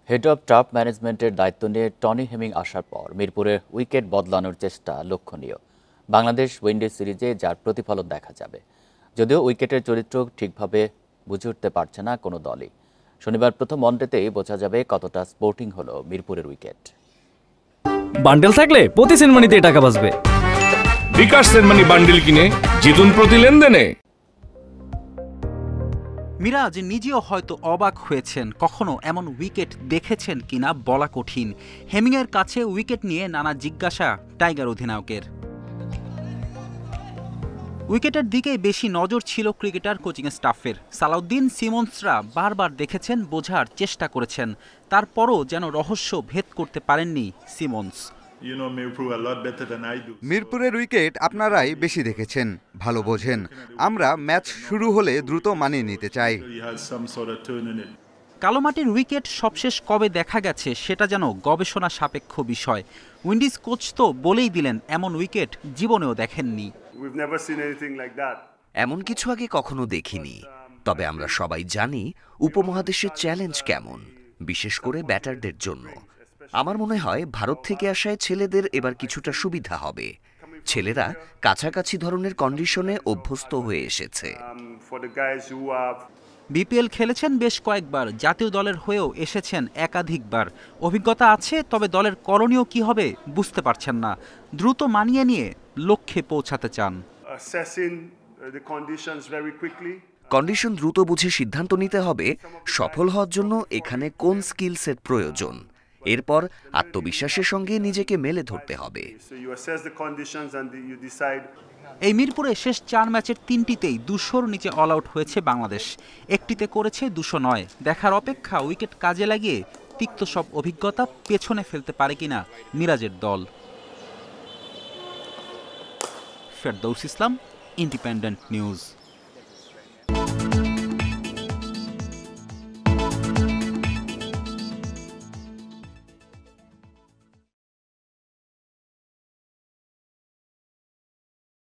Head of top ম্যানেজমেন্টের দায়িত্ব নিয়ে টনি হেমিং আসার পর মিরপুরে উইকেট বদলানোর চেষ্টা লক্ষণীয়। বাংলাদেশ উইন্ডিজ সিরিজে যার প্রতিফলন দেখা যাবে, যদিও উইকেটের চরিত্র ঠিকভাবে বুঝে উঠতে পারছে না কোনো দলই। শনিবার প্রথম ওয়ানডেতেই বোঝা যাবে কতটা স্পোর্টিং হলো মিরপুরের উইকেট। বান্ডেল থাকলে প্রতি সেনমানিতে টাকা বাঁচবে। বিকাশ সেনমানি বান্ডেল কিনে জিতুন প্রতি লেনদেনে। মিরাজ নিজেও হয়তো অবাক হয়েছেন, কখনো এমন উইকেট দেখেছেন কিনা বলা কঠিন। হেমিংয়ের কাছে উইকেট নিয়ে নানা জিজ্ঞাসা টাইগার অধিনায়কের। উইকেটের দিকেই বেশি নজর ছিল ক্রিকেটার কোচিং স্টাফের। সালাউদ্দিন, সিমন্সরা বারবার দেখেছেন, বোঝার চেষ্টা করেছেন, তারপরও যেন রহস্য ভেদ করতে পারেননি সিমন্স। মিরপুরের উইকেট আপনারাই বেশি দেখেছেন, ভালো বোঝেন। আমরা ম্যাচ শুরু হলে দ্রুত মানিয়ে নিতে চাই। কালোমাটির উইকেট সবশেষ কবে দেখা গেছে সেটা যেন গবেষণা সাপেক্ষ বিষয়। উইন্ডিজ কোচ তো বলেই দিলেন এমন উইকেট জীবনেও দেখেননি। এমন কিছু আগে কখনো দেখিনি, তবে আমরা সবাই জানি উপমহাদেশের চ্যালেঞ্জ কেমন, বিশেষ করে ব্যাটারদের জন্য। আমার মনে হয় ভারত থেকে আসায় ছেলেদের এবার কিছুটা সুবিধা হবে। ছেলেরা কাছাকাছি ধরনের কন্ডিশনে অভ্যস্ত হয়ে এসেছে। বিপিএল খেলেছেন বেশ কয়েকবার, জাতীয় দলের হয়েও এসেছেন একাধিকবার। অভিজ্ঞতা আছে, তবে দলের করণীয় কি হবে বুঝতে পারছেন না। দ্রুত মানিয়ে নিয়ে লক্ষ্যে পৌঁছাতে চান। কন্ডিশন দ্রুত বুঝে সিদ্ধান্ত নিতে হবে সফল হওয়ার জন্য এখানে কোন স্কিল সেট প্রয়োজন। এরপর আত্মবিশ্বাসের সঙ্গে নিজেকে মেলে ধরতে হবে। এই মিরপুরে শেষ 4 ম্যাচের 3টিতেই 200-র নিচে অল আউট হয়েছে বাংলাদেশ, একটিতে করেছে 209। দেখার অপেক্ষা উইকেট কাজে লাগিয়ে তিক্ত সব অভিজ্ঞতা পেছনে ফেলতে পারে কিনা মিরাজের দল। ফেরদৌস ইসলাম, ইন্ডিপেন্ডেন্ট নিউজ।